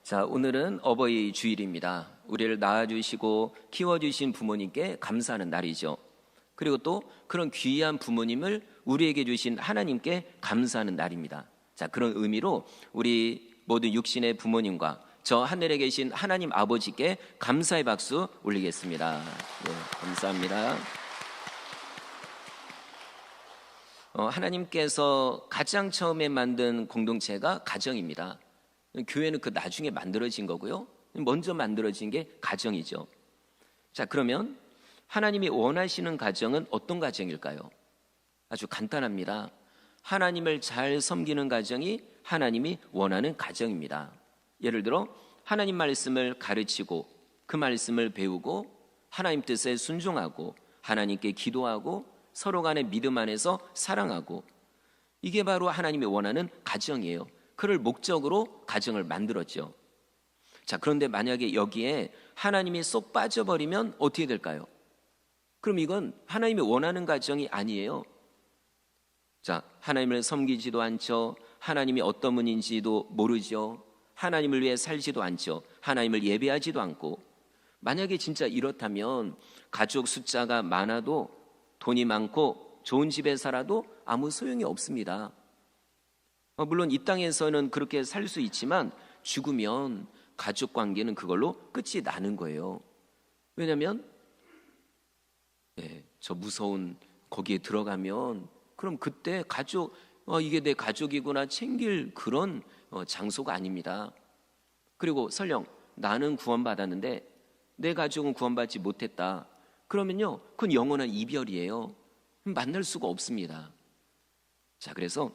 자, 오늘은 어버이 주일입니다. 우리를 낳아주시고 키워주신 부모님께 감사하는 날이죠. 그리고 또 그런 귀한 부모님을 우리에게 주신 하나님께 감사하는 날입니다. 자, 그런 의미로 우리 모든 육신의 부모님과 저 하늘에 계신 하나님 아버지께 감사의 박수 올리겠습니다. 네, 감사합니다. 하나님께서 가장 처음에 만든 공동체가 가정입니다. 교회는 그 나중에 만들어진 거고요. 먼저 만들어진 게 가정이죠. 자, 그러면 하나님이 원하시는 가정은 어떤 가정일까요? 아주 간단합니다. 하나님을 잘 섬기는 가정이 하나님이 원하는 가정입니다. 예를 들어 하나님 말씀을 가르치고 그 말씀을 배우고 하나님 뜻에 순종하고 하나님께 기도하고 서로 간의 믿음 안에서 사랑하고, 이게 바로 하나님이 원하는 가정이에요. 그를 목적으로 가정을 만들었죠. 자, 그런데 만약에 여기에 하나님이 쏙 빠져버리면 어떻게 될까요? 그럼 이건 하나님이 원하는 가정이 아니에요. 자, 하나님을 섬기지도 않죠. 하나님이 어떤 분인지도 모르죠. 하나님을 위해 살지도 않죠. 하나님을 예배하지도 않고. 만약에 진짜 이렇다면 가족 숫자가 많아도 돈이 많고 좋은 집에 살아도 아무 소용이 없습니다. 물론 이 땅에서는 그렇게 살 수 있지만 죽으면 가족 관계는 그걸로 끝이 나는 거예요. 왜냐하면 저 무서운 거기에 들어가면 그럼 그때 가족, 이게 내 가족이구나 챙길 그런 장소가 아닙니다. 그리고 설령 나는 구원받았는데 내 가족은 구원받지 못했다. 그러면요, 그건 영원한 이별이에요. 만날 수가 없습니다. 자, 그래서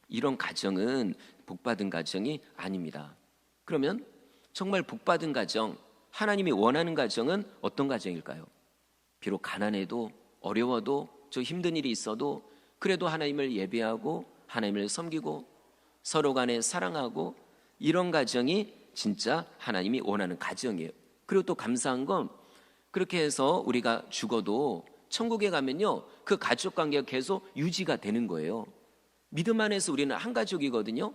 이런 가정은 복받은 가정이 아닙니다. 그러면 정말 복받은 가정, 하나님이 원하는 가정은 어떤 가정일까요? 비록 가난해도 어려워도 저 힘든 일이 있어도 그래도 하나님을 예배하고 하나님을 섬기고 서로 간에 사랑하고, 이런 가정이 진짜 하나님이 원하는 가정이에요. 그리고 또 감사한 건 그렇게 해서 우리가 죽어도 천국에 가면요, 그 가족 관계가 계속 유지가 되는 거예요. 믿음 안에서 우리는 한 가족이거든요.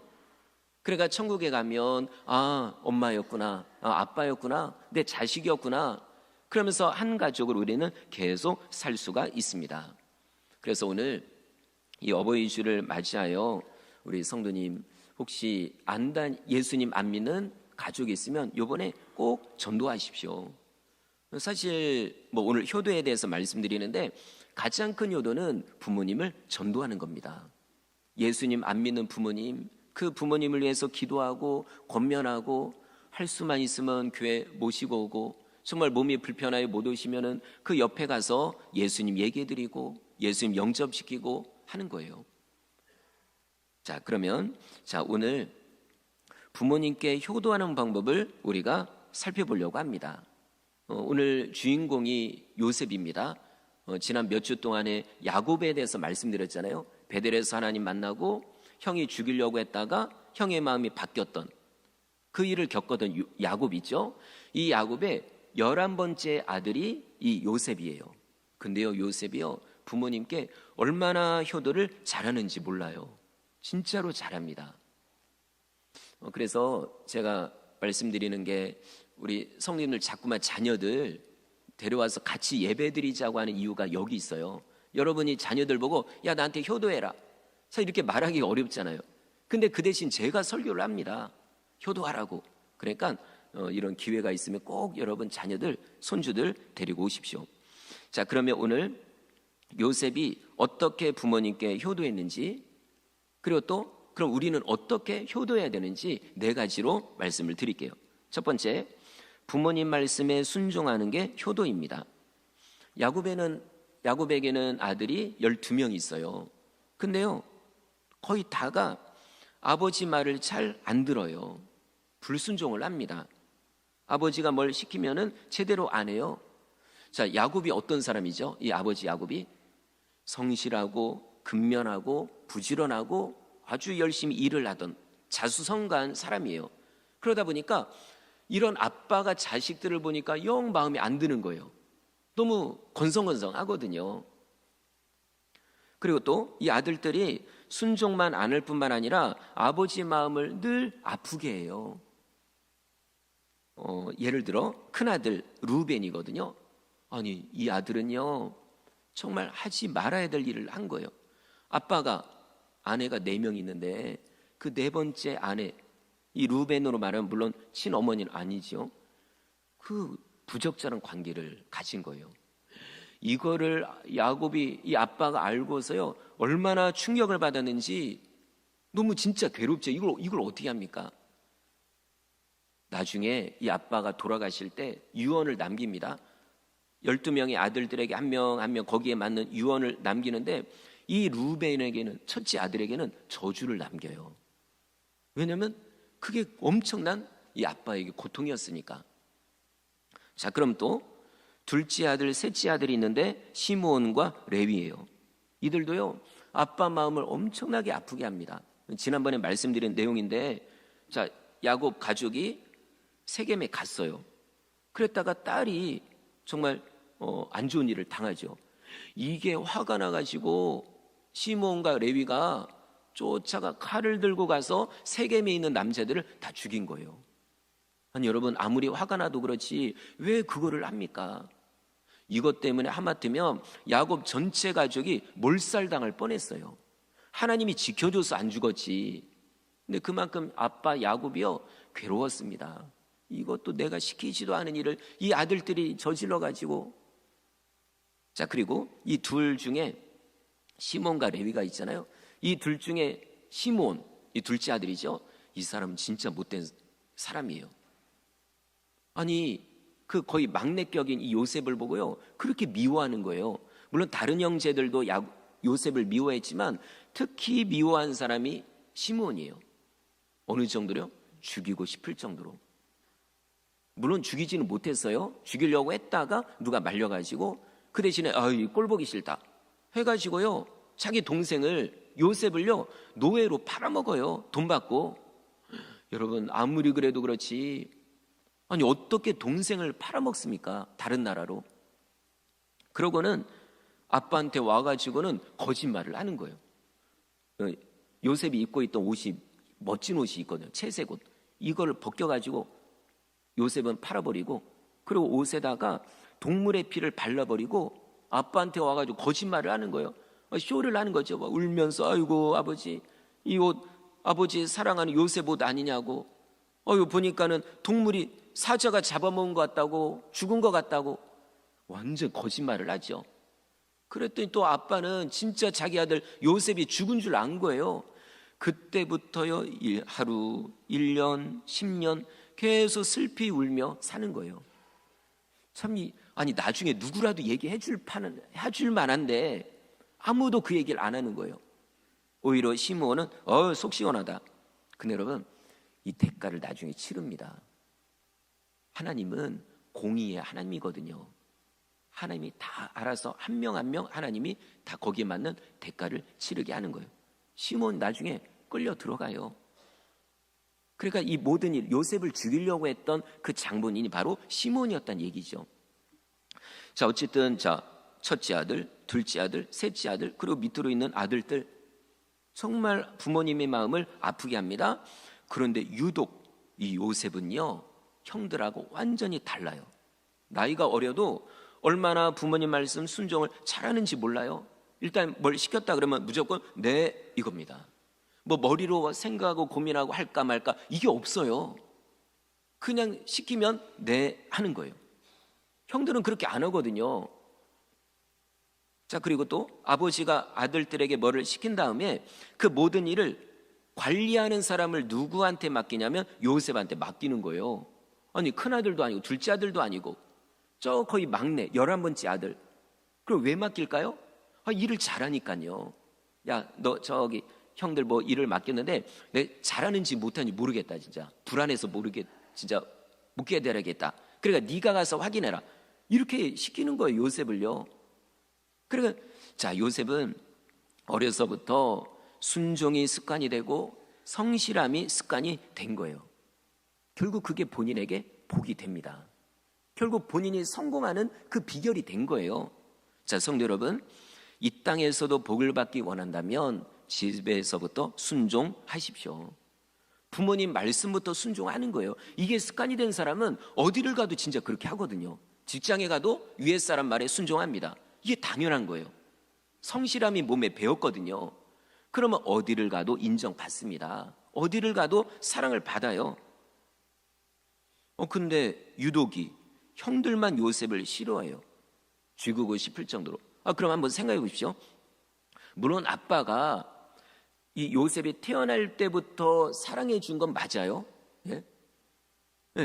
그러니까 천국에 가면 엄마였구나, 아빠였구나, 내 자식이었구나, 그러면서 한 가족을 우리는 계속 살 수가 있습니다. 그래서 오늘 이 어버이 주를 맞이하여 우리 성도님, 혹시 예수님 안 믿는 가족이 있으면 이번에 꼭 전도하십시오. 사실 오늘 효도에 대해서 말씀드리는데 가장 큰 효도는 부모님을 전도하는 겁니다. 예수님 안 믿는 부모님, 그 부모님을 위해서 기도하고 권면하고, 할 수만 있으면 교회 모시고 오고, 정말 몸이 불편하여 못 오시면은 그 옆에 가서 예수님 얘기해드리고 예수님 영접시키고 하는 거예요. 자, 그러면 오늘 부모님께 효도하는 방법을 우리가 살펴보려고 합니다. 오늘 주인공이 요셉입니다. 지난 몇 주 동안에 야곱에 대해서 말씀드렸잖아요. 베델에서 하나님 만나고 형이 죽이려고 했다가 형의 마음이 바뀌었던 그 일을 겪었던 야곱이죠. 이 야곱의 11번째 아들이 이 요셉이에요. 근데요, 요셉이요, 부모님께 얼마나 효도를 잘하는지 몰라요. 진짜로 잘합니다. 그래서 제가 말씀드리는 게, 우리 성도님들 자꾸만 자녀들 데려와서 같이 예배드리자고 하는 이유가 여기 있어요. 여러분이 자녀들 보고 야, 나한테 효도해라, 사실 이렇게 말하기 어렵잖아요. 근데 그 대신 제가 설교를 합니다. 효도하라고. 그러니까 이런 기회가 있으면 꼭 여러분 자녀들, 손주들 데리고 오십시오. 자, 그러면 오늘 요셉이 어떻게 부모님께 효도했는지, 그리고 또 그럼 우리는 어떻게 효도해야 되는지 4가지로 말씀을 드릴게요. 첫 번째, 부모님 말씀에 순종하는 게 효도입니다. 야곱에게는 아들이 12명이 있어요. 근데요, 거의 다가 아버지 말을 잘 안 들어요. 불순종을 합니다. 아버지가 뭘 시키면은 제대로 안 해요. 자, 야곱이 어떤 사람이죠? 이 아버지 야곱이 성실하고 근면하고 부지런하고 아주 열심히 일을 하던 자수성가한 사람이에요. 그러다 보니까 이런 아빠가 자식들을 보니까 영 마음에 안 드는 거예요. 너무 건성건성하거든요. 그리고 또 이 아들들이 순종만 안 할 뿐만 아니라 아버지의 마음을 늘 아프게 해요. 예를 들어 큰아들 루벤이거든요. 아니 이 아들은요 정말 하지 말아야 될 일을 한 거예요. 아빠가 아내가 4명 있는데 그 4번째 아내 이 루벤으로 말하면 물론 친어머니는 아니죠. 그 부적절한 관계를 가진 거예요. 이거를 야곱이 이 아빠가 알고서요 얼마나 충격을 받았는지 너무 진짜 괴롭죠. 이걸 어떻게 합니까? 나중에 이 아빠가 돌아가실 때 유언을 남깁니다. 12명의 아들들에게 한 명 한 명 거기에 맞는 유언을 남기는데 이 루벤에게는 첫째 아들에게는 저주를 남겨요. 왜냐하면 그게 엄청난 이 아빠에게 고통이었으니까. 자, 그럼 또 둘째 아들, 셋째 아들이 있는데 시므온과 레위예요. 이들도요 아빠 마음을 엄청나게 아프게 합니다. 지난번에 말씀드린 내용인데, 자 야곱 가족이 세겜에 갔어요. 그랬다가 딸이 정말 안 좋은 일을 당하죠. 이게 화가 나가지고 시므온과 레위가 쫓아가 칼을 들고 가서 세겜에 있는 남자들을 다 죽인 거예요. 아니 여러분, 아무리 화가 나도 그렇지 왜 그거를 합니까? 이것 때문에 하마터면 야곱 전체 가족이 몰살당할 뻔했어요. 하나님이 지켜줘서 안 죽었지. 근데 그만큼 아빠 야곱이요 괴로웠습니다. 이것도 내가 시키지도 않은 일을 이 아들들이 저질러 가지고. 자, 그리고 이 둘 중에 시몬과 레위가 있잖아요. 이 둘 중에 시몬, 이 둘째 아들이죠. 이 사람은 진짜 못된 사람이에요. 아니 그 거의 막내격인 이 요셉을 보고요 그렇게 미워하는 거예요. 물론 다른 형제들도 요셉을 미워했지만 특히 미워한 사람이 시므온이에요. 어느 정도로요? 죽이고 싶을 정도로. 물론 죽이지는 못했어요. 죽이려고 했다가 누가 말려가지고 그 대신에 꼴 보기 싫다 해가지고요 자기 동생을 요셉을요 노예로 팔아먹어요. 돈 받고. 여러분 아무리 그래도 그렇지 아니 어떻게 동생을 팔아먹습니까? 다른 나라로. 그러고는 아빠한테 와가지고는 거짓말을 하는 거예요. 요셉이 입고 있던 옷이 멋진 옷이 있거든요. 채색 옷. 이걸 벗겨가지고 요셉은 팔아버리고 그리고 옷에다가 동물의 피를 발라버리고 아빠한테 와가지고 거짓말을 하는 거예요. 쇼를 하는 거죠. 막 울면서 아이고 아버지 이 옷 아버지 사랑하는 요셉 옷 아니냐고. 보니까는 동물이 사자가 잡아먹은 것 같다고 죽은 것 같다고 완전 거짓말을 하죠. 그랬더니 또 아빠는 진짜 자기 아들 요셉이 죽은 줄 안 거예요. 그때부터요 하루, 1년, 10년 계속 슬피 울며 사는 거예요. 참 아니 나중에 누구라도 얘기해 줄 만한데 아무도 그 얘기를 안 하는 거예요. 오히려 시므온은 속 시원하다. 근데 여러분 이 대가를 나중에 치릅니다. 하나님은 공의의 하나님이거든요. 하나님이 다 알아서 한 명 한 명 하나님이 다 거기에 맞는 대가를 치르게 하는 거예요. 시므온 나중에 끌려 들어가요. 그러니까 이 모든 일, 요셉을 죽이려고 했던 그 장본인이 바로 시므온이었다는 얘기죠. 자, 어쨌든 첫째 아들, 둘째 아들, 셋째 아들, 그리고 밑으로 있는 아들들 정말 부모님의 마음을 아프게 합니다. 그런데 유독 이 요셉은요 형들하고 완전히 달라요. 나이가 어려도 얼마나 부모님 말씀 순종을 잘하는지 몰라요. 일단 뭘 시켰다 그러면 무조건 네 이겁니다. 뭐 머리로 생각하고 고민하고 할까 말까 이게 없어요. 그냥 시키면 네 하는 거예요. 형들은 그렇게 안 하거든요. 자, 그리고 또 아버지가 아들들에게 뭐를 시킨 다음에 그 모든 일을 관리하는 사람을 누구한테 맡기냐면 요셉한테 맡기는 거예요. 아니 큰아들도 아니고 둘째 아들도 아니고 저 거의 막내 11번째 아들. 그럼 왜 맡길까요? 일을 잘하니까요. 야, 너 저기 형들 뭐 일을 맡겼는데 내 잘하는지 못하는지 모르겠다. 진짜 불안해서 진짜 묻게 되야겠다. 그러니까 네가 가서 확인해라. 이렇게 시키는 거예요, 요셉을요. 그러니까 자, 요셉은 어려서부터 순종이 습관이 되고 성실함이 습관이 된 거예요. 결국 그게 본인에게 복이 됩니다. 결국 본인이 성공하는 그 비결이 된 거예요. 자, 성도 여러분, 이 땅에서도 복을 받기 원한다면 집에서부터 순종하십시오. 부모님 말씀부터 순종하는 거예요. 이게 습관이 된 사람은 어디를 가도 진짜 그렇게 하거든요. 직장에 가도 위에 사람 말에 순종합니다. 이게 당연한 거예요. 성실함이 몸에 배었거든요. 그러면 어디를 가도 인정받습니다. 어디를 가도 사랑을 받아요. 근데 유독이 형들만 요셉을 싫어해요. 죽이고 싶을 정도로. 그럼 한번 생각해 보십시오. 물론 아빠가 이 요셉이 태어날 때부터 사랑해 준 건 맞아요. 예?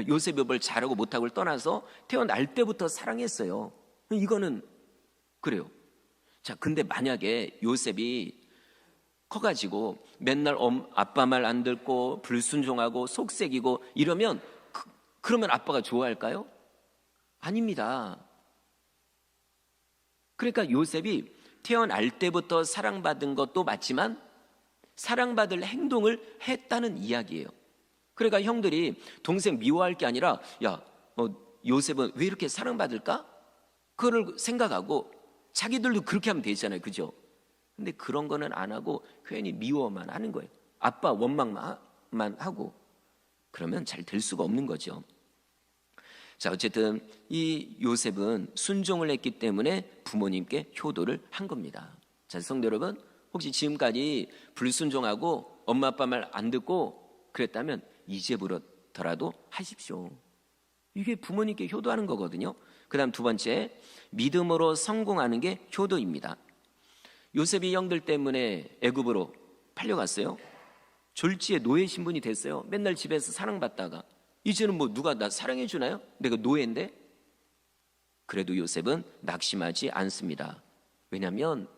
요셉이 뭘 잘하고 못하고를 떠나서 태어날 때부터 사랑했어요. 이거는 그래요. 자, 근데 만약에 요셉이 커가지고 맨날 아빠 말 안 듣고 불순종하고 속색이고 이러면 그러면 아빠가 좋아할까요? 아닙니다. 그러니까 요셉이 태어날 때부터 사랑받은 것도 맞지만 사랑받을 행동을 했다는 이야기예요. 그러니까 형들이 동생 미워할 게 아니라 야, 요셉은 왜 이렇게 사랑받을까? 그거를 생각하고 자기들도 그렇게 하면 되잖아요. 그죠? 근데 그런 거는 안 하고 괜히 미워만 하는 거예요. 아빠 원망만 하고 그러면 잘 될 수가 없는 거죠. 자, 어쨌든 이 요셉은 순종을 했기 때문에 부모님께 효도를 한 겁니다. 자, 성도 여러분, 혹시 지금까지 불순종하고 엄마 아빠 말 안 듣고 그랬다면 이제부터라도 하십시오. 이게 부모님께 효도하는 거거든요. 그 다음 두 번째, 믿음으로 성공하는 게 효도입니다. 요셉이 형들 때문에 애굽으로 팔려갔어요. 졸지에 노예 신분이 됐어요. 맨날 집에서 사랑받다가 이제는 뭐 누가 나 사랑해 주나요? 내가 노예인데? 그래도 요셉은 낙심하지 않습니다. 왜냐하면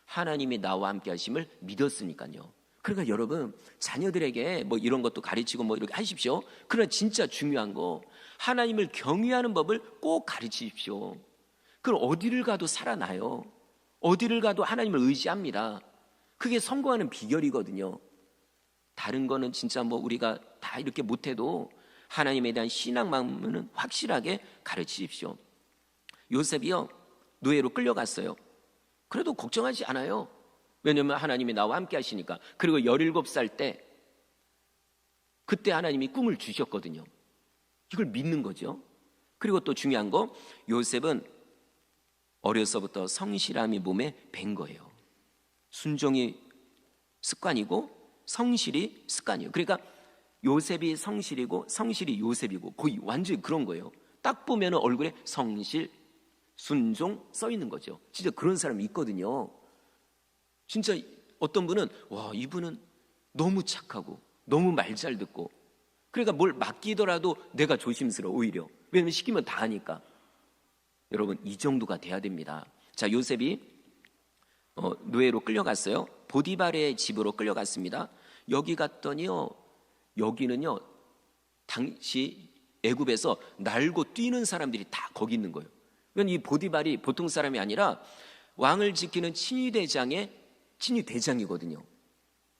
하나님이 나와 함께 하심을 믿었으니까요. 그러니까 여러분, 자녀들에게 뭐 이런 것도 가르치고 뭐 이렇게 하십시오. 그러나 진짜 중요한 거, 하나님을 경외하는 법을 꼭 가르치십시오. 그럼 어디를 가도 살아나요. 어디를 가도 하나님을 의지합니다. 그게 성공하는 비결이거든요. 다른 거는 진짜 뭐 우리가 다 이렇게 못해도 하나님에 대한 신앙만은 확실하게 가르치십시오. 요셉이요, 노예로 끌려갔어요. 그래도 걱정하지 않아요. 왜냐하면 하나님이 나와 함께 하시니까. 그리고 17살 때 그때 하나님이 꿈을 주셨거든요. 이걸 믿는 거죠. 그리고 또 중요한 거, 요셉은 어려서부터 성실함이 몸에 밴 거예요. 순종이 습관이고 성실이 습관이에요. 그러니까 요셉이 성실이고 성실이 요셉이고 거의 완전히 그런 거예요. 딱 보면 얼굴에 성실, 순종 써 있는 거죠. 진짜 그런 사람이 있거든요. 진짜 어떤 분은 와, 이분은 너무 착하고 너무 말 잘 듣고, 그러니까 뭘 맡기더라도 내가 조심스러워 오히려. 왜냐하면 시키면 다 하니까. 여러분, 이 정도가 돼야 됩니다. 자, 요셉이 노예로 끌려갔어요. 보디발의 집으로 끌려갔습니다. 여기 갔더니요, 여기는요, 당시 애굽에서 날고 뛰는 사람들이 다 거기 있는 거예요. 이 보디발이 보통 사람이 아니라 왕을 지키는 친위대장이거든요.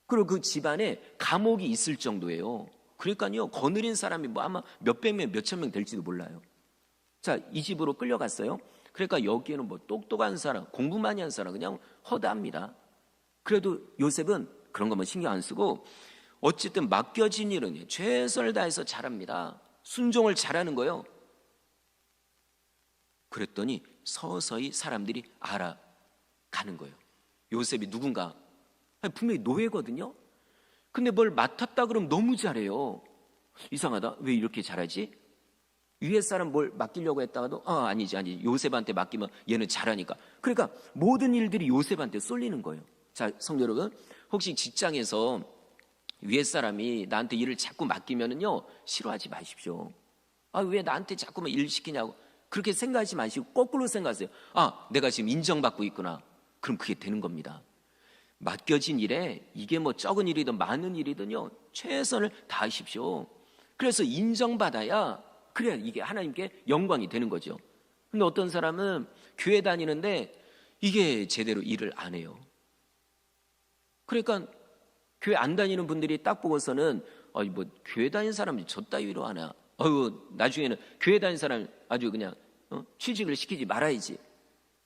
그리고 그 집안에 감옥이 있을 정도예요. 그러니까요, 거느린 사람이 뭐 아마 몇백 명, 몇천 명 될지도 몰라요. 자, 이 집으로 끌려갔어요. 그러니까 여기에는 뭐 똑똑한 사람, 공부 많이 한 사람 그냥 허다합니다. 그래도 요셉은 그런 것만 신경 안 쓰고 어쨌든 맡겨진 일은 최선을 다해서 잘합니다. 순종을 잘하는 거예요. 그랬더니 서서히 사람들이 알아가는 거예요. 요셉이 누군가. 분명히 노예거든요. 근데 뭘 맡았다 그러면 너무 잘해요. 이상하다. 왜 이렇게 잘하지? 위에 사람 뭘 맡기려고 했다가도 아니지 요셉한테 맡기면 얘는 잘하니까. 그러니까 모든 일들이 요셉한테 쏠리는 거예요. 자, 성도 여러분, 혹시 직장에서 위에 사람이 나한테 일을 자꾸 맡기면은요, 싫어하지 마십시오. 왜 나한테 자꾸만 일 시키냐고 그렇게 생각하지 마시고 거꾸로 생각하세요. 내가 지금 인정받고 있구나. 그럼 그게 되는 겁니다. 맡겨진 일에 이게 뭐 적은 일이든 많은 일이든요, 최선을 다하십시오. 그래서 인정받아야, 그래야 이게 하나님께 영광이 되는 거죠. 근데 어떤 사람은 교회 다니는데 이게 제대로 일을 안 해요. 그러니까 교회 안 다니는 분들이 딱 보고서는 뭐 교회 다니는 사람이 저 따위로 하나, 나중에는 교회 다니는 사람 아주 그냥 취직을 시키지 말아야지.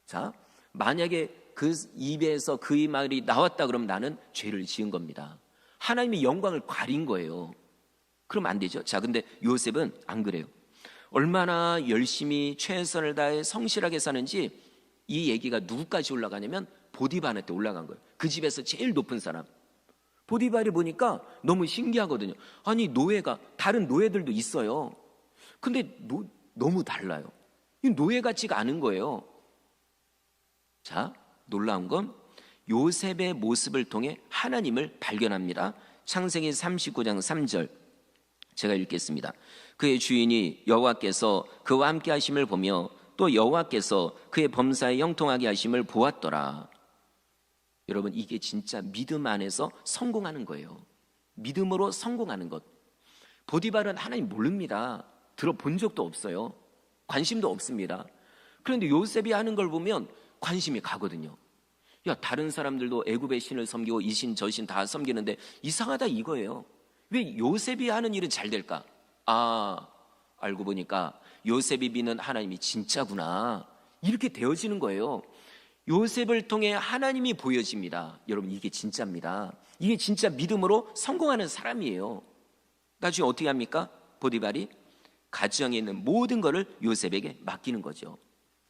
자, 만약에 그 입에서 그 말이 나왔다 그러면 나는 죄를 지은 겁니다. 하나님의 영광을 가린 거예요. 그럼 안 되죠. 자, 근데 요셉은 안 그래요. 얼마나 열심히 최선을 다해 성실하게 사는지 이 얘기가 누구까지 올라가냐면 보디발한테 올라간 거예요. 그 집에서 제일 높은 사람. 보디발이 보니까 너무 신기하거든요. 아니, 노예가, 다른 노예들도 있어요. 근데 너무 달라요. 이 노예 같지가 않은 거예요. 자, 놀라운 건 요셉의 모습을 통해 하나님을 발견합니다. 창세기 39장 3절 제가 읽겠습니다. 그의 주인이 여호와께서 그와 함께 하심을 보며 또 여호와께서 그의 범사에 형통하게 하심을 보았더라. 여러분, 이게 진짜 믿음 안에서 성공하는 거예요. 믿음으로 성공하는 것. 보디발은 하나님 모릅니다. 들어본 적도 없어요. 관심도 없습니다. 그런데 요셉이 하는 걸 보면 관심이 가거든요. 야, 다른 사람들도 애굽의 신을 섬기고 이 신 저 신 다 섬기는데 이상하다 이거예요. 왜 요셉이 하는 일은 잘 될까? 아, 알고 보니까 요셉이 믿는 하나님이 진짜구나. 이렇게 되어지는 거예요. 요셉을 통해 하나님이 보여집니다. 여러분, 이게 진짜입니다. 이게 진짜 믿음으로 성공하는 사람이에요. 나중에 어떻게 합니까? 보디발이 가정에 있는 모든 것을 요셉에게 맡기는 거죠.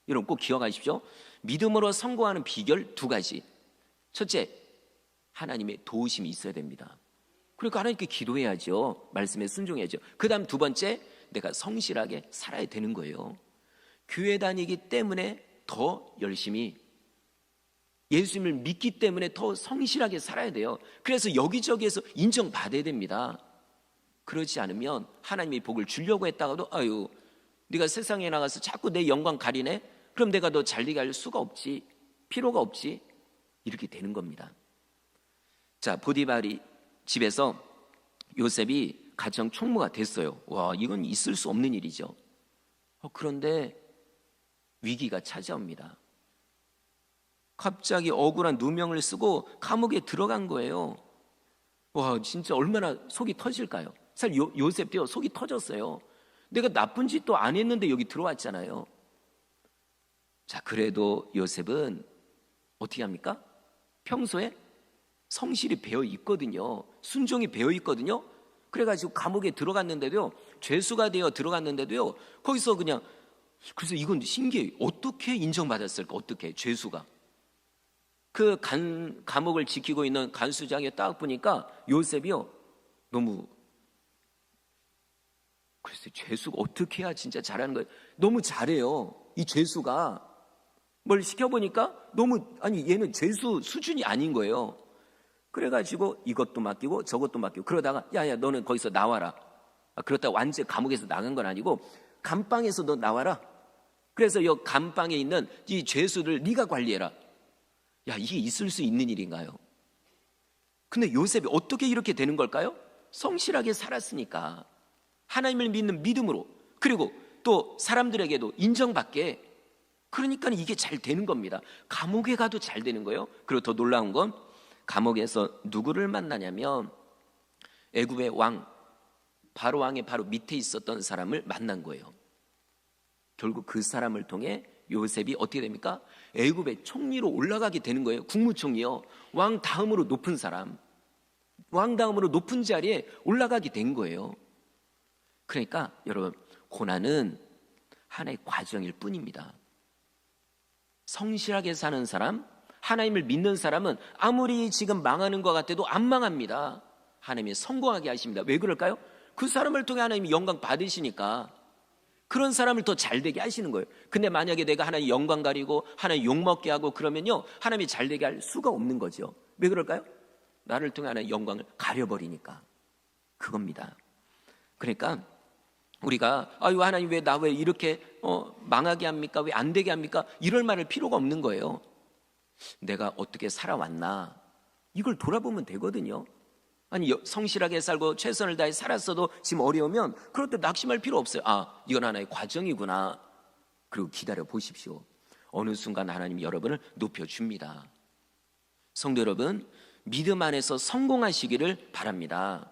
여러분, 꼭 기억하십시오. 믿음으로 성공하는 비결 두 가지. 첫째, 하나님의 도우심이 있어야 됩니다. 그러니까 하나님께 기도해야죠. 말씀에 순종해야죠. 그 다음 두 번째, 내가 성실하게 살아야 되는 거예요. 교회 다니기 때문에 더 열심히, 예수님을 믿기 때문에 더 성실하게 살아야 돼요. 그래서 여기저기에서 인정받아야 됩니다. 그렇지 않으면 하나님이 복을 주려고 했다가도 아유, 네가 세상에 나가서 자꾸 내 영광 가리네? 그럼 내가 너 잘되게 할 수가 없지, 필요가 없지, 이렇게 되는 겁니다. 자, 보디발이 집에서 요셉이 가정 총무가 됐어요. 와, 이건 있을 수 없는 일이죠. 그런데 위기가 찾아옵니다. 갑자기 억울한 누명을 쓰고 감옥에 들어간 거예요. 와, 진짜 얼마나 속이 터질까요? 사실 요셉도요, 속이 터졌어요. 내가 나쁜 짓도 안 했는데 여기 들어왔잖아요. 자, 그래도 요셉은 어떻게 합니까? 평소에 성실이 배어 있거든요. 순종이 배어 있거든요. 그래가지고 감옥에 들어갔는데도요, 죄수가 되어 들어갔는데도요, 거기서 그냥, 그래서 이건 신기해요. 어떻게 인정받았을까? 어떻게 죄수가 그 감옥을 지키고 있는 간수장에 딱 보니까 요셉이요, 너무, 글쎄, 죄수가 어떻게 해야 진짜 잘하는 거예요? 너무 잘해요. 이 죄수가 뭘 시켜보니까 너무, 아니, 얘는 죄수 수준이 아닌 거예요. 그래가지고 이것도 맡기고 저것도 맡기고, 그러다가 야야, 너는 거기서 나와라. 그렇다고 완전 감옥에서 나간 건 아니고 감방에서 너 나와라. 그래서 이 감방에 있는 이 죄수를 네가 관리해라. 야, 이게 있을 수 있는 일인가요? 근데 요셉이 어떻게 이렇게 되는 걸까요? 성실하게 살았으니까. 하나님을 믿는 믿음으로, 그리고 또 사람들에게도 인정받게. 그러니까 이게 잘 되는 겁니다. 감옥에 가도 잘 되는 거예요. 그리고 더 놀라운 건 감옥에서 누구를 만나냐면 애굽의 왕, 바로 왕의 바로 밑에 있었던 사람을 만난 거예요. 결국 그 사람을 통해 요셉이 어떻게 됩니까? 애굽의 총리로 올라가게 되는 거예요. 국무총리요. 왕 다음으로 높은 사람, 왕 다음으로 높은 자리에 올라가게 된 거예요. 그러니까 여러분, 고난은 하나의 과정일 뿐입니다. 성실하게 사는 사람, 하나님을 믿는 사람은 아무리 지금 망하는 것 같아도 안 망합니다. 하나님이 성공하게 하십니다. 왜 그럴까요? 그 사람을 통해 하나님이 영광 받으시니까. 그런 사람을 더 잘되게 하시는 거예요. 근데 만약에 내가 하나님 영광 가리고 하나님 욕먹게 하고 그러면요, 하나님이 잘되게 할 수가 없는 거죠. 왜 그럴까요? 나를 통해 하나님 영광을 가려버리니까. 그겁니다. 그러니까 우리가 아유, 하나님 왜 나 왜 이렇게 망하게 합니까? 왜 안 되게 합니까? 이럴 말할 필요가 없는 거예요. 내가 어떻게 살아왔나, 이걸 돌아보면 되거든요. 아니, 성실하게 살고 최선을 다해 살았어도 지금 어려우면 그럴 때 낙심할 필요 없어요. 아, 이건 하나의 과정이구나. 그리고 기다려 보십시오. 어느 순간 하나님이 여러분을 높여줍니다. 성도 여러분, 믿음 안에서 성공하시기를 바랍니다.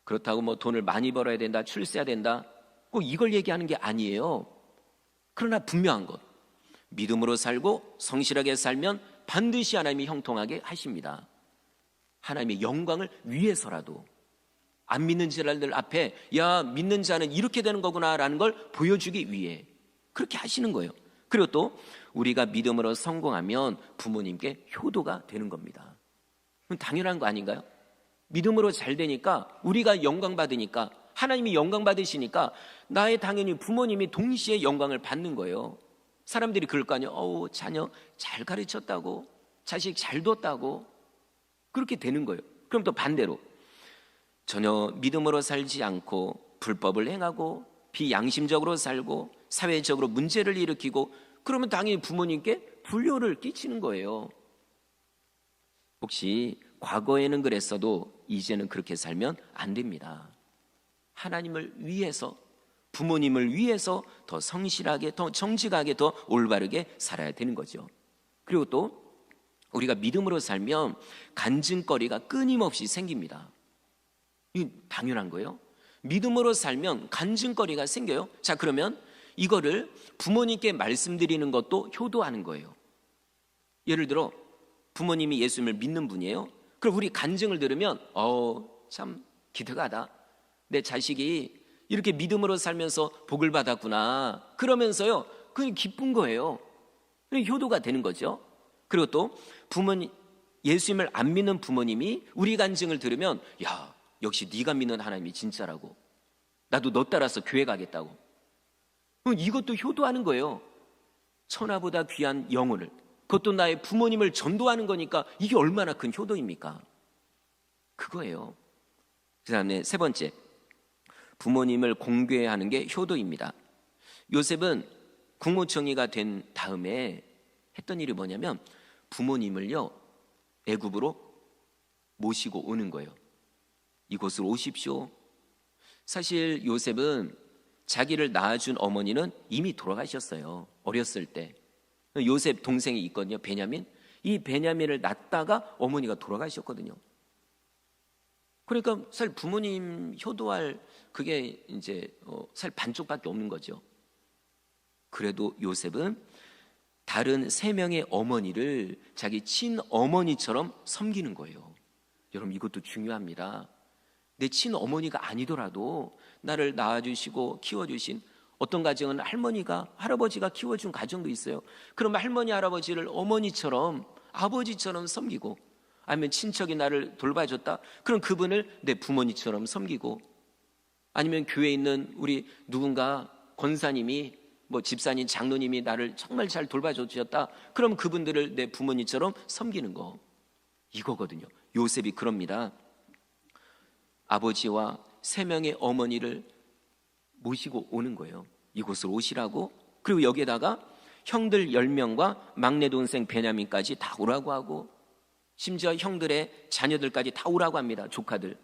그렇다고 뭐 돈을 많이 벌어야 된다, 출세해야 된다, 꼭 이걸 얘기하는 게 아니에요. 그러나 분명한 것, 믿음으로 살고 성실하게 살면 반드시 하나님이 형통하게 하십니다. 하나님의 영광을 위해서라도. 안 믿는 자들 앞에 야, 믿는 자는 이렇게 되는 거구나라는 걸 보여주기 위해 그렇게 하시는 거예요. 그리고 또 우리가 믿음으로 성공하면 부모님께 효도가 되는 겁니다. 그건 당연한 거 아닌가요? 믿음으로 잘 되니까 우리가 영광 받으니까 하나님이 영광 받으시니까 나의 당연히 부모님이 동시에 영광을 받는 거예요. 사람들이 그럴 거 아니에요. 자녀 잘 가르쳤다고, 자식 잘 뒀다고, 그렇게 되는 거예요. 그럼 또 반대로 전혀 믿음으로 살지 않고 불법을 행하고 비양심적으로 살고 사회적으로 문제를 일으키고 그러면 당연히 부모님께 불효를 끼치는 거예요. 혹시 과거에는 그랬어도 이제는 그렇게 살면 안 됩니다. 하나님을 위해서, 부모님을 위해서 더 성실하게, 더 정직하게, 더 올바르게 살아야 되는 거죠. 그리고 또 우리가 믿음으로 살면 간증거리가 끊임없이 생깁니다. 이게 당연한 거예요. 믿음으로 살면 간증거리가 생겨요. 자, 그러면 이거를 부모님께 말씀드리는 것도 효도하는 거예요. 예를 들어 부모님이 예수님을 믿는 분이에요. 그럼 우리 간증을 들으면 참 기특하다. 내 자식이 이렇게 믿음으로 살면서 복을 받았구나. 그러면서요, 그게 기쁜 거예요. 효도가 되는 거죠. 그리고 또 부모님, 예수님을 안 믿는 부모님이 우리 간증을 들으면 야, 역시 네가 믿는 하나님이 진짜라고. 나도 너 따라서 교회 가겠다고. 이것도 효도하는 거예요. 천하보다 귀한 영혼을, 그것도 나의 부모님을 전도하는 거니까 이게 얼마나 큰 효도입니까? 그거예요. 그 다음에 세 번째, 부모님을 공경하는 게 효도입니다. 요셉은 국무총리가 된 다음에 했던 일이 뭐냐면 부모님을요, 애굽으로 모시고 오는 거예요. 이곳으로 오십시오. 사실 요셉은 자기를 낳아준 어머니는 이미 돌아가셨어요. 어렸을 때. 요셉 동생이 있거든요, 베냐민. 이 베냐민을 낳다가 어머니가 돌아가셨거든요. 그러니까 사실 부모님 효도할 그게 이제 사실 반쪽밖에 없는 거죠. 그래도 요셉은 다른 3명의 어머니를 자기 친어머니처럼 섬기는 거예요. 여러분, 이것도 중요합니다. 내 친어머니가 아니더라도 나를 낳아주시고 키워주신, 어떤 가정은 할머니가, 할아버지가 키워준 가정도 있어요. 그럼 할머니, 할아버지를 어머니처럼, 아버지처럼 섬기고, 아니면 친척이 나를 돌봐줬다, 그럼 그분을 내 부모님처럼 섬기고, 아니면 교회에 있는 우리 누군가 권사님이, 집사님, 장로님이 나를 정말 잘 돌봐주셨다, 그럼 그분들을 내 부모님처럼 섬기는 거, 이거거든요. 요셉이 그럽니다. 아버지와 3명의 어머니를 모시고 오는 거예요. 이곳으로 오시라고. 그리고 여기에다가 형들 10명과 막내 동생 베냐민까지 다 오라고 하고, 심지어 형들의 자녀들까지 다 오라고 합니다. 조카들.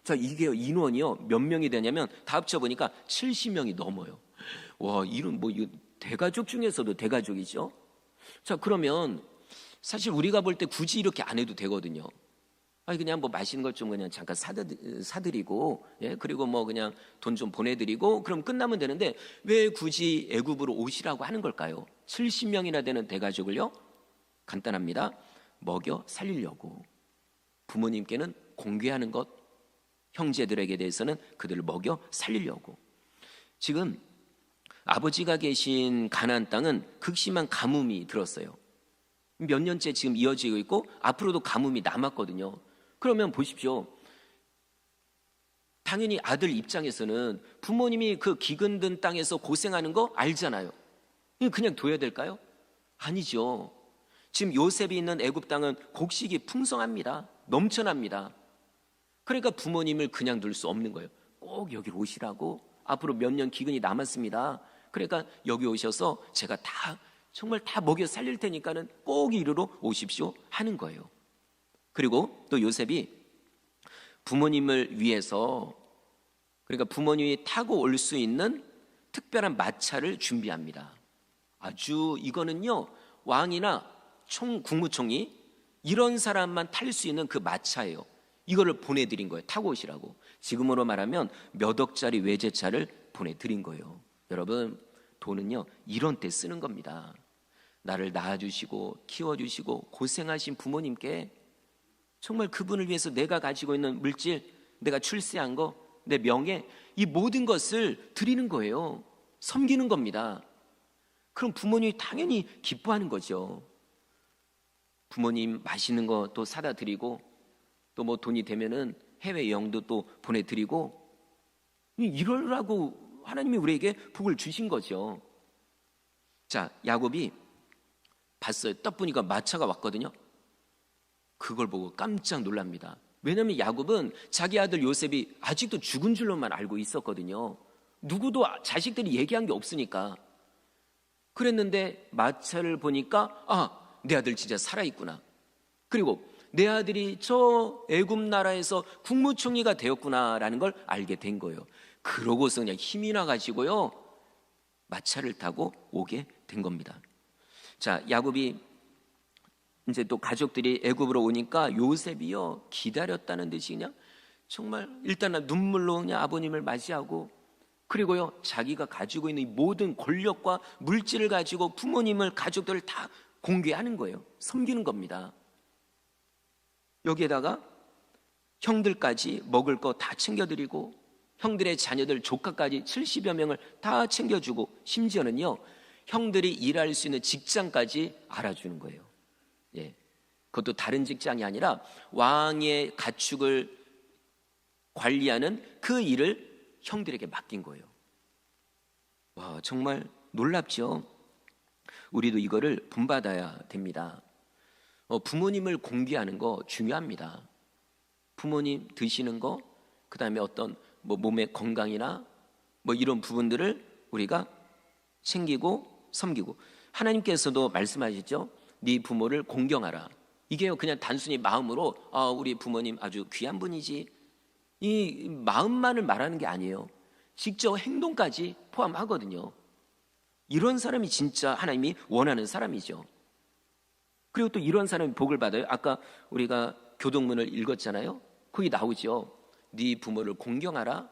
자, 이게 인원이요, 몇 명이 되냐면 다 합쳐보니까 70명이 넘어요. 와, 이런 이거 대가족 중에서도 대가족이죠. 자, 그러면 사실 우리가 볼 때 굳이 이렇게 안 해도 되거든요. 그냥 맛있는 것 좀 그냥 잠깐 사드리고, 예, 그리고 그냥 돈 좀 보내드리고, 그럼 끝나면 되는데 왜 굳이 애굽으로 오시라고 하는 걸까요? 70명이나 되는 대가족을요? 간단합니다. 먹여 살리려고. 부모님께는 공개하는 것, 형제들에게 대해서는 그들을 먹여 살리려고. 지금 아버지가 계신 가나안 땅은 극심한 가뭄이 들었어요. 몇 년째 지금 이어지고 있고 앞으로도 가뭄이 남았거든요. 그러면 보십시오. 당연히 아들 입장에서는 부모님이 그 기근든 땅에서 고생하는 거 알잖아요. 그냥 둬야 될까요? 아니죠. 지금 요셉이 있는 애굽 땅은 곡식이 풍성합니다. 넘쳐납니다. 그러니까 부모님을 그냥 둘 수 없는 거예요. 꼭 여기로 오시라고. 앞으로 몇 년 기근이 남았습니다. 그러니까 여기 오셔서 제가 정말 다 먹여 살릴 테니까는 꼭 이리로 오십시오 하는 거예요. 그리고 또 요셉이 부모님을 위해서, 그러니까 부모님이 타고 올 수 있는 특별한 마차를 준비합니다. 아주 이거는요, 왕이나 국무총리 이런 사람만 탈 수 있는 그 마차예요. 이거를 보내드린 거예요. 타고 오시라고. 지금으로 말하면 몇 억짜리 외제차를 보내드린 거예요. 여러분, 돈은요, 이런 때 쓰는 겁니다. 나를 낳아주시고 키워주시고 고생하신 부모님께 정말 그분을 위해서 내가 가지고 있는 물질, 내가 출세한 거, 내 명예, 이 모든 것을 드리는 거예요. 섬기는 겁니다. 그럼 부모님이 당연히 기뻐하는 거죠. 부모님 맛있는 거 또 사다 드리고, 또 뭐 돈이 되면은 해외 여행도 또 보내드리고, 이러라고 하나님이 우리에게 복을 주신 거죠. 자, 야곱이 봤어요. 딱 보니까 마차가 왔거든요. 그걸 보고 깜짝 놀랍니다. 왜냐하면 야곱은 자기 아들 요셉이 아직도 죽은 줄로만 알고 있었거든요. 누구도 자식들이 얘기한 게 없으니까. 그랬는데 마차를 보니까 내 아들 진짜 살아있구나. 그리고 내 아들이 저 애굽 나라에서 국무총리가 되었구나라는 걸 알게 된 거예요. 그러고서 그냥 힘이 나가지고요, 마차를 타고 오게 된 겁니다. 자, 야곱이 이제 또 가족들이 애굽으로 오니까 요셉이요, 기다렸다는 듯이 그냥 정말 일단은 눈물로 그냥 아버님을 맞이하고, 그리고요 자기가 가지고 있는 이 모든 권력과 물질을 가지고 부모님을, 가족들을 다 공개하는 거예요. 섬기는 겁니다. 여기에다가 형들까지 먹을 거 다 챙겨드리고, 형들의 자녀들 조카까지 70여 명을 다 챙겨주고, 심지어는요 형들이 일할 수 있는 직장까지 알아주는 거예요. 예, 그것도 다른 직장이 아니라 왕의 가축을 관리하는 그 일을 형들에게 맡긴 거예요. 와, 정말 놀랍죠? 우리도 이거를 본받아야 됩니다. 부모님을 공개하는 거 중요합니다. 부모님 드시는 거, 그 다음에 어떤 뭐 몸의 건강이나 뭐 이런 부분들을 우리가 챙기고 섬기고, 하나님께서도 말씀하시죠. 네 부모를 공경하라. 이게요 그냥 단순히 마음으로 우리 부모님 아주 귀한 분이지, 이 마음만을 말하는 게 아니에요. 직접 행동까지 포함하거든요. 이런 사람이 진짜 하나님이 원하는 사람이죠. 그리고 또 이런 사람이 복을 받아요. 아까 우리가 교동문을 읽었잖아요. 거기 나오죠. 네 부모를 공경하라.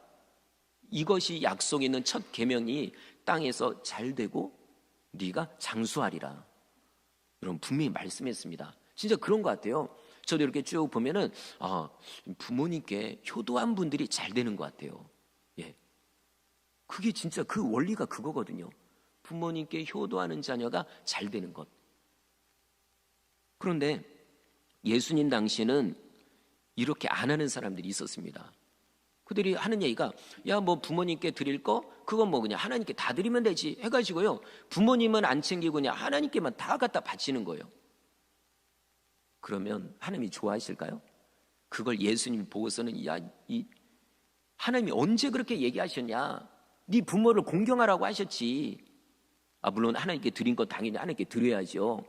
이것이 약속 있는 첫 계명이 땅에서 잘 되고 네가 장수하리라. 여러분 분명히 말씀했습니다. 진짜 그런 것 같아요. 저도 이렇게 쭉 보면은 부모님께 효도한 분들이 잘 되는 것 같아요. 예, 그게 진짜 그 원리가 그거거든요. 부모님께 효도하는 자녀가 잘 되는 것. 그런데 예수님 당시에는 이렇게 안 하는 사람들이 있었습니다. 그들이 하는 얘기가, 야, 뭐 부모님께 드릴 거 그건 뭐 그냥 하나님께 다 드리면 되지 해가지고요, 부모님은 안 챙기고 그냥 하나님께만 다 갖다 바치는 거예요. 그러면 하나님이 좋아하실까요? 그걸 예수님 보고서는 하나님이 언제 그렇게 얘기하셨냐? 네 부모를 공경하라고 하셨지. 물론 하나님께 드린 거 당연히 하나님께 드려야죠.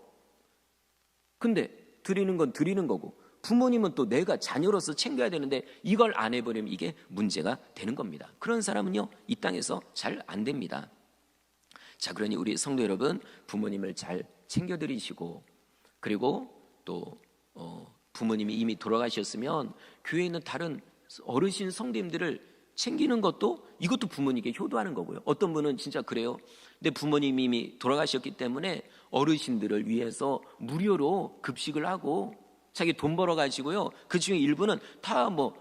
근데 드리는 건 드리는 거고, 부모님은 또 내가 자녀로서 챙겨야 되는데 이걸 안 해버리면 이게 문제가 되는 겁니다. 그런 사람은요 이 땅에서 잘 안 됩니다. 자, 그러니 우리 성도 여러분, 부모님을 잘 챙겨드리시고, 그리고 또 부모님이 이미 돌아가셨으면 교회에 있는 다른 어르신 성도님들을 챙기는 것도, 이것도 부모님께 효도하는 거고요. 어떤 분은 진짜 그래요. 근데 부모님이 이미 돌아가셨기 때문에 어르신들을 위해서 무료로 급식을 하고 자기 돈 벌어가지고요, 그 중에 일부는 다 뭐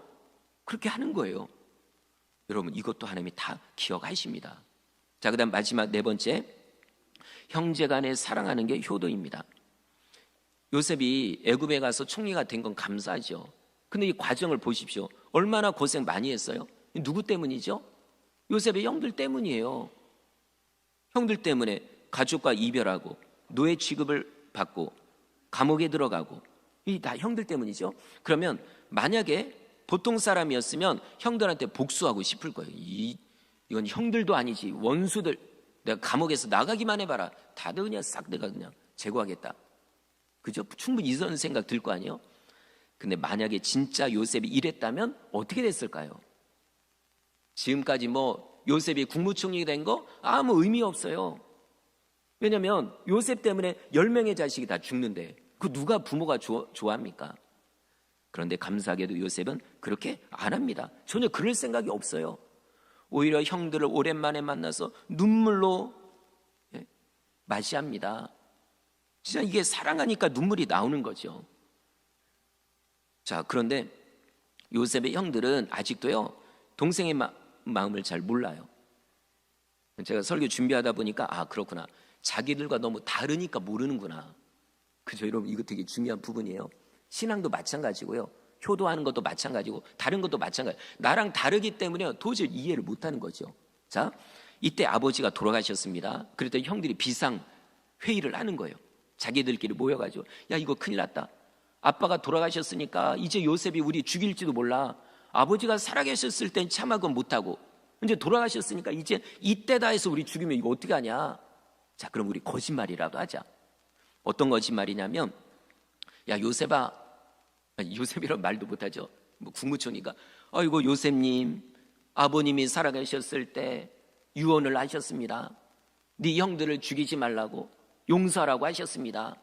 그렇게 하는 거예요. 여러분 이것도 하나님이 다 기억하십니다. 자, 그 다음 마지막 네 번째, 형제간에 사랑하는 게 효도입니다. 요셉이 애굽에 가서 총리가 된 건 감사하죠. 근데 이 과정을 보십시오. 얼마나 고생 많이 했어요. 누구 때문이죠? 요셉의 형들 때문이에요. 형들 때문에 가족과 이별하고 노예 취급을 받고 감옥에 들어가고, 이 다 형들 때문이죠. 그러면 만약에 보통 사람이었으면 형들한테 복수하고 싶을 거예요. 이건 형들도 아니지, 원수들, 내가 감옥에서 나가기만 해봐라, 다들 그냥 싹 내가 그냥 제거하겠다. 그죠? 충분히 이런 생각 들 거 아니에요? 근데 만약에 진짜 요셉이 이랬다면 어떻게 됐을까요? 지금까지 뭐 요셉이 국무총리 된 거 아무 의미 없어요. 왜냐하면 요셉 때문에 10명의 자식이 다 죽는데 그 누가 부모가 좋아합니까? 그런데 감사하게도 요셉은 그렇게 안 합니다. 전혀 그럴 생각이 없어요. 오히려 형들을 오랜만에 만나서 눈물로 맞이합니다. 진짜 이게 사랑하니까 눈물이 나오는 거죠. 자, 그런데 요셉의 형들은 아직도요 동생의 마음을 잘 몰라요. 제가 설교 준비하다 보니까 그렇구나, 자기들과 너무 다르니까 모르는구나. 그죠? 여러분, 이거 되게 중요한 부분이에요. 신앙도 마찬가지고요, 효도하는 것도 마찬가지고 다른 것도 마찬가지. 나랑 다르기 때문에 도저히 이해를 못하는 거죠. 자, 이때 아버지가 돌아가셨습니다. 그랬더니 형들이 비상 회의를 하는 거예요. 자기들끼리 모여가지고, 야, 이거 큰일 났다. 아빠가 돌아가셨으니까 이제 요셉이 우리 죽일지도 몰라. 아버지가 살아계셨을 땐 참하고 못하고 이제 돌아가셨으니까 이제 이때다 해서 우리 죽이면 이거 어떻게 하냐. 자, 그럼 우리 거짓말이라도 하자. 어떤 거짓말이냐면, 야, 요셉아, 요셉이란 말도 못하죠. 뭐 국무총리가, 아이고 요셉님, 아버님이 살아계셨을 때 유언을 하셨습니다. 네 형들을 죽이지 말라고, 용서하라고 하셨습니다.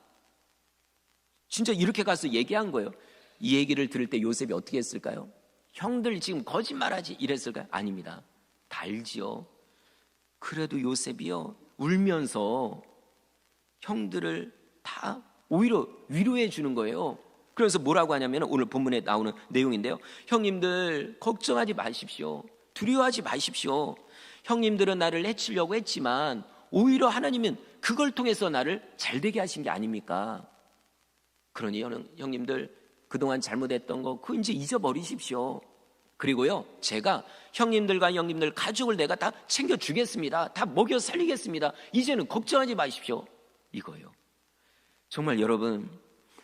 진짜 이렇게 가서 얘기한 거예요. 이 얘기를 들을 때 요셉이 어떻게 했을까요? 형들 지금 거짓말하지 이랬을까요? 아닙니다. 다 알지요. 그래도 요셉이요 울면서 형들을 다 오히려 위로해 주는 거예요. 그래서 뭐라고 하냐면, 오늘 본문에 나오는 내용인데요, 형님들 걱정하지 마십시오. 두려워하지 마십시오. 형님들은 나를 해치려고 했지만 오히려 하나님은 그걸 통해서 나를 잘되게 하신 게 아닙니까? 그러니 형님들 그동안 잘못했던 거 그거 이제 잊어버리십시오. 그리고요, 제가 형님들과 형님들 가족을 내가 다 챙겨주겠습니다. 다 먹여 살리겠습니다. 이제는 걱정하지 마십시오. 이거예요. 정말 여러분,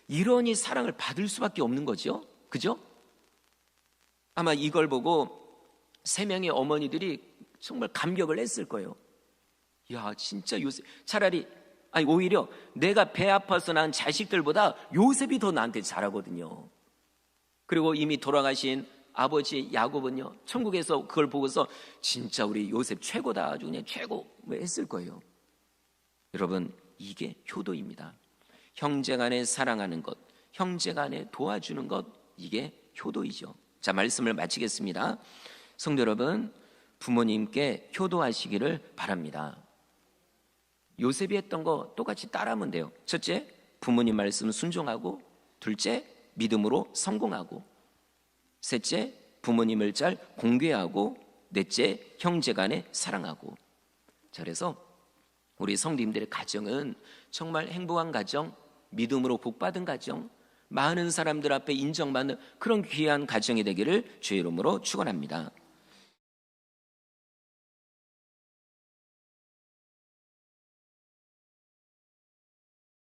이러니 사랑을 받을 수밖에 없는 거죠. 그죠? 아마 이걸 보고 세 명의 어머니들이 정말 감격을 했을 거예요. 야, 진짜 요셉, 차라리 오히려 내가 배 아파서 낳은 자식들보다 요셉이 더 나한테 잘하거든요. 그리고 이미 돌아가신 아버지 야곱은요, 천국에서 그걸 보고서 진짜 우리 요셉 최고다, 아주 그냥 최고 했을 거예요. 여러분, 이게 효도입니다. 형제간에 사랑하는 것, 형제간에 도와주는 것, 이게 효도이죠. 자, 말씀을 마치겠습니다. 성도 여러분, 부모님께 효도하시기를 바랍니다. 요셉이 했던 거 똑같이 따라하면 돼요. 첫째, 부모님 말씀 순종하고, 둘째, 믿음으로 성공하고, 셋째, 부모님을 잘 공개하고, 넷째, 형제간에 사랑하고. 자, 그래서 우리 성도님들의 가정은 정말 행복한 가정, 믿음으로 복받은 가정, 많은 사람들 앞에 인정받는 그런 귀한 가정이 되기를 주의 이름으로 축원합니다.